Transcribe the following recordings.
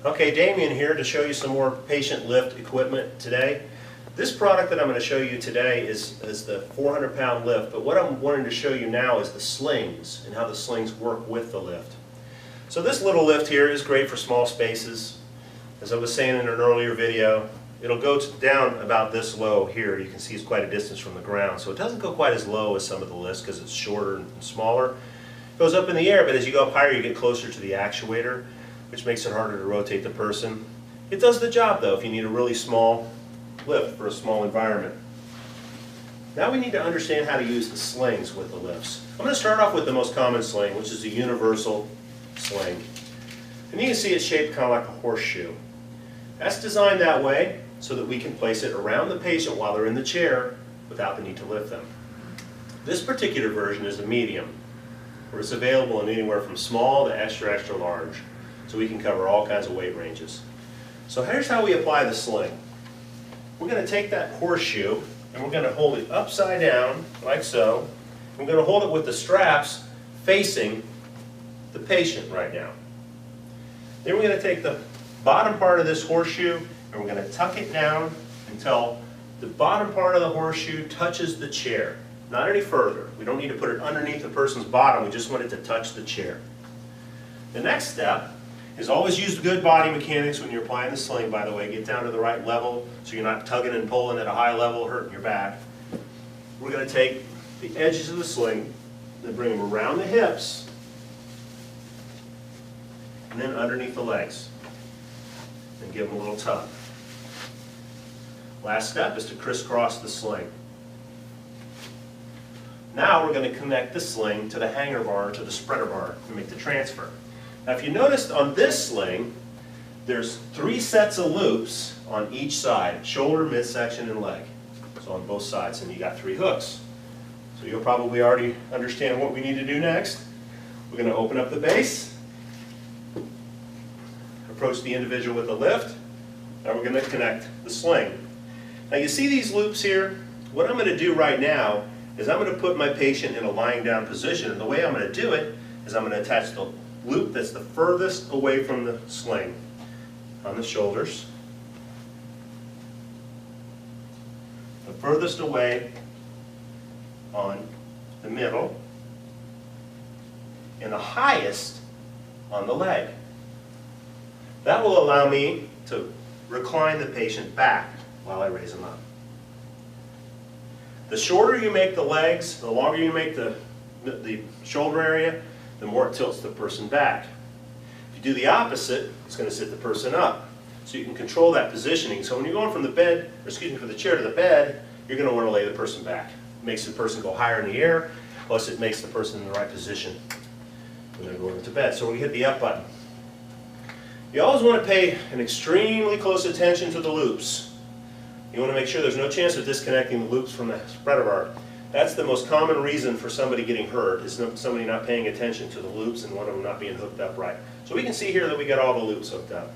Okay, Damien here to show you some more patient lift equipment today. This product that I'm going to show you today is the 400-pound lift, but what I'm wanting to show you now is the slings and how the slings work with the lift. So this little lift here is great for small spaces. As I was saying in an earlier video, it'll go down about this low here. You can see it's quite a distance from the ground, so it doesn't go quite as low as some of the lifts because it's shorter and smaller. It goes up in the air, but as you go up higher you get closer to the actuator, which makes it harder to rotate the person. It does the job though if you need a really small lift for a small environment. Now we need to understand how to use the slings with the lifts. I'm going to start off with the most common sling, which is a universal sling. And you can see it's shaped kind of like a horseshoe. That's designed that way so that we can place it around the patient while they're in the chair without the need to lift them. This particular version is a medium, where it's available in anywhere from small to extra, extra large. So we can cover all kinds of weight ranges. So here's how we apply the sling. We're going to take that horseshoe and we're going to hold it upside down, like so. We're going to hold it with the straps facing the patient right now. Then we're going to take the bottom part of this horseshoe and we're going to tuck it down until the bottom part of the horseshoe touches the chair. Not any further. We don't need to put it underneath the person's bottom, we just want it to touch the chair. The next step is always use good body mechanics when you're applying the sling, by the way. Get down to the right level so you're not tugging and pulling at a high level, hurting your back. We're going to take the edges of the sling and bring them around the hips and then underneath the legs and give them a little tug. Last step is to crisscross the sling. Now we're going to connect the sling to the hanger bar, to the spreader bar, to make the transfer. Now if you noticed on this sling, there's 3 sets of loops on each side, shoulder, midsection, and leg. So on both sides, and you got 3 hooks. So you'll probably already understand what we need to do next. We're going to open up the base, approach the individual with the lift, and we're going to connect the sling. Now you see these loops here? What I'm going to do right now is I'm going to put my patient in a lying down position, and the way I'm going to do it is I'm going to attach the loop that's the furthest away from the sling on the shoulders, the furthest away on the middle, and the highest on the leg. That will allow me to recline the patient back while I raise them up. The shorter you make the legs, the longer you make the shoulder area, the more it tilts the person back. If you do the opposite, it's going to sit the person up. So you can control that positioning. So when you're going from the bed, or excuse me, from the chair to the bed, you're going to want to lay the person back. It makes the person go higher in the air, plus it makes the person in the right position when they're going into bed. So when you hit the up button, you always want to pay an extremely close attention to the loops. You want to make sure there's no chance of disconnecting the loops from the spreader bar. That's the most common reason for somebody getting hurt, is somebody not paying attention to the loops and one of them not being hooked up right. So we can see here that we got all the loops hooked up.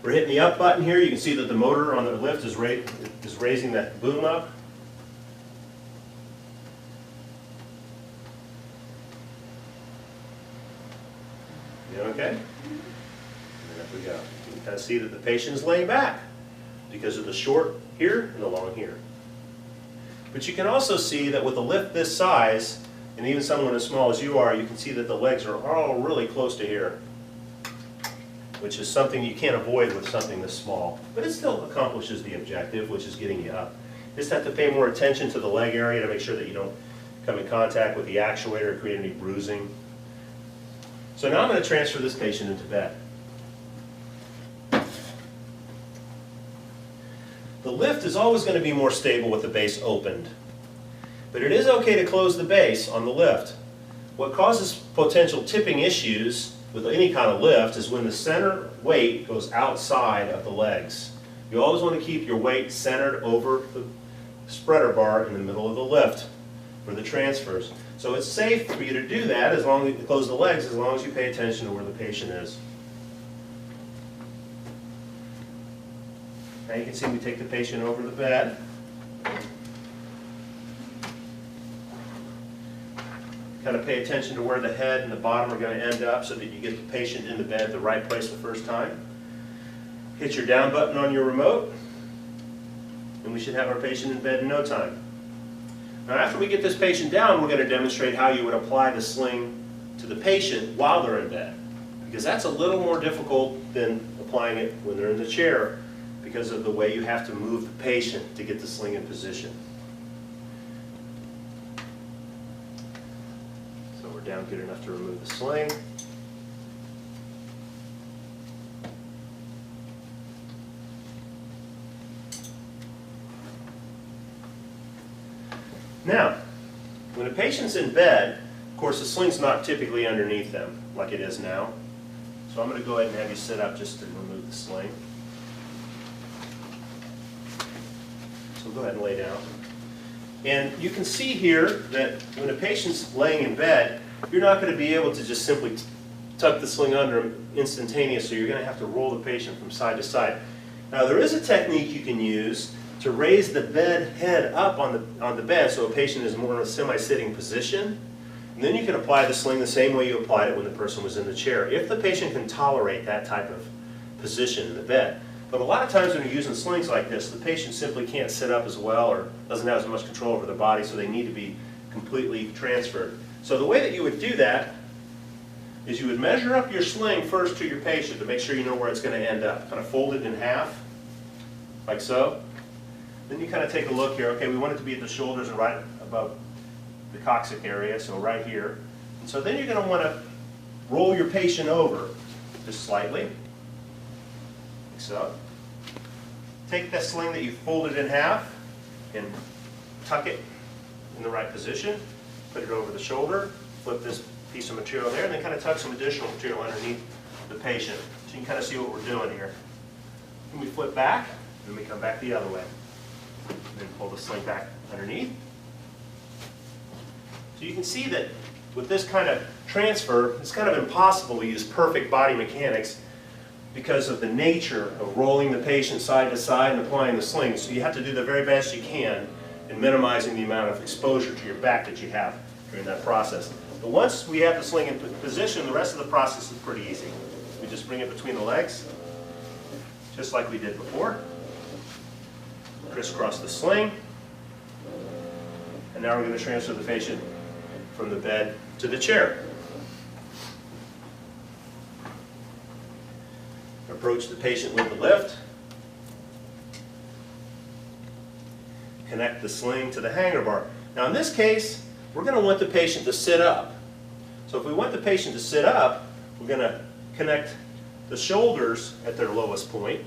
We're hitting the up button here. You can see that the motor on the lift is raising that boom up. You okay? And up we go. You can kind of see that the patient is laying back because of the short here and the long here. But you can also see that with a lift this size, and even someone as small as you are, you can see that the legs are all really close to here, which is something you can't avoid with something this small. But it still accomplishes the objective, which is getting you up. You just have to pay more attention to the leg area to make sure that you don't come in contact with the actuator or create any bruising. So now I'm going to transfer this patient into bed. The lift is always going to be more stable with the base opened. But it is okay to close the base on the lift. What causes potential tipping issues with any kind of lift is when the center weight goes outside of the legs. You always want to keep your weight centered over the spreader bar in the middle of the lift for the transfers. So it's safe for you to do that as long as you close the legs, as long as you pay attention to where the patient is. Now you can see we take the patient over the bed. Kind of pay attention to where the head and the bottom are going to end up so that you get the patient in the bed the right place the first time. Hit your down button on your remote, and we should have our patient in bed in no time. Now after we get this patient down, we're going to demonstrate how you would apply the sling to the patient while they're in bed, because that's a little more difficult than applying it when they're in the chair because of the way you have to move the patient to get the sling in position. So we're down good enough to remove the sling. Now, when a patient's in bed, of course the sling's not typically underneath them like it is now. So I'm going to go ahead and have you sit up just to remove the sling. So go ahead and lay down. And you can see here that when a patient's laying in bed, you're not going to be able to just simply tuck the sling under them instantaneously. You're going to have to roll the patient from side to side. Now there is a technique you can use to raise the bed head up on the bed so a patient is more in a semi-sitting position. And then you can apply the sling the same way you applied it when the person was in the chair, if the patient can tolerate that type of position in the bed. But a lot of times when you're using slings like this, the patient simply can't sit up as well or doesn't have as much control over their body, so they need to be completely transferred. So the way that you would do that is you would measure up your sling first to your patient to make sure you know where it's going to end up. Kind of fold it in half, like so. Then you kind of take a look here. Okay, we want it to be at the shoulders and right above the coccyx area, so right here. And so then you're going to want to roll your patient over just slightly, like so. Take that sling that you folded in half and tuck it in the right position. Put it over the shoulder, flip this piece of material there, and then kind of tuck some additional material underneath the patient. So you can kind of see what we're doing here. Then we flip back, and then we come back the other way. And then pull the sling back underneath. So you can see that with this kind of transfer, it's kind of impossible to use perfect body mechanics because of the nature of rolling the patient side to side and applying the sling. So you have to do the very best you can in minimizing the amount of exposure to your back that you have during that process. But once we have the sling in position, the rest of the process is pretty easy. We just bring it between the legs, just like we did before. Crisscross the sling. And now we're going to transfer the patient from the bed to the chair. Approach the patient with the lift. Connect the sling to the hanger bar. Now in this case, we're going to want the patient to sit up. So if we want the patient to sit up, we're going to connect the shoulders at their lowest point.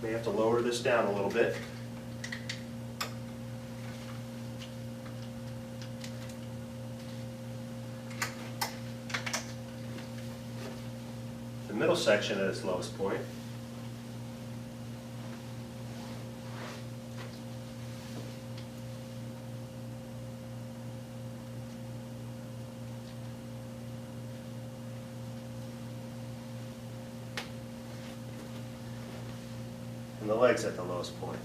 We have to lower this down a little bit. The middle section at its lowest point. And the legs at the lowest point.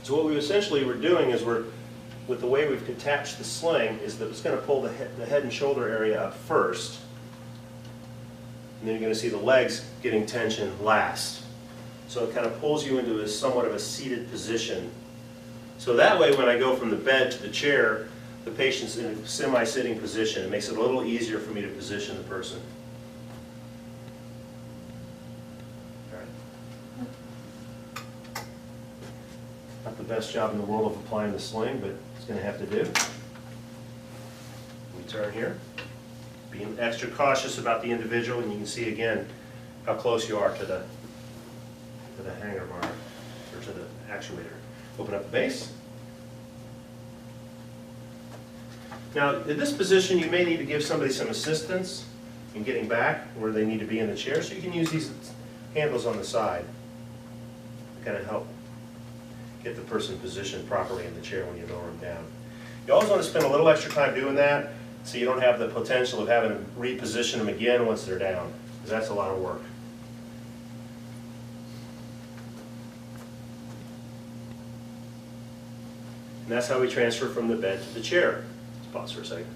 So what we essentially were doing is with the way we've attached the sling, is that it's going to pull the head and shoulder area up first. And then you're going to see the legs getting tension last. So it kind of pulls you into somewhat of a seated position. So that way when I go from the bed to the chair, the patient's in a semi-sitting position. It makes it a little easier for me to position the person. Not the best job in the world of applying the sling, but it's going to have to do. We turn here, being extra cautious about the individual, and you can see again how close you are to the hanger bar, or to the actuator. Open up the base. Now, in this position, you may need to give somebody some assistance in getting back where they need to be in the chair, so you can use these handles on the side. to kind of help get the person positioned properly in the chair when you lower them down. You always want to spend a little extra time doing that so you don't have the potential of having to reposition them again once they're down, because that's a lot of work. And that's how we transfer from the bed to the chair. Let's pause for a second.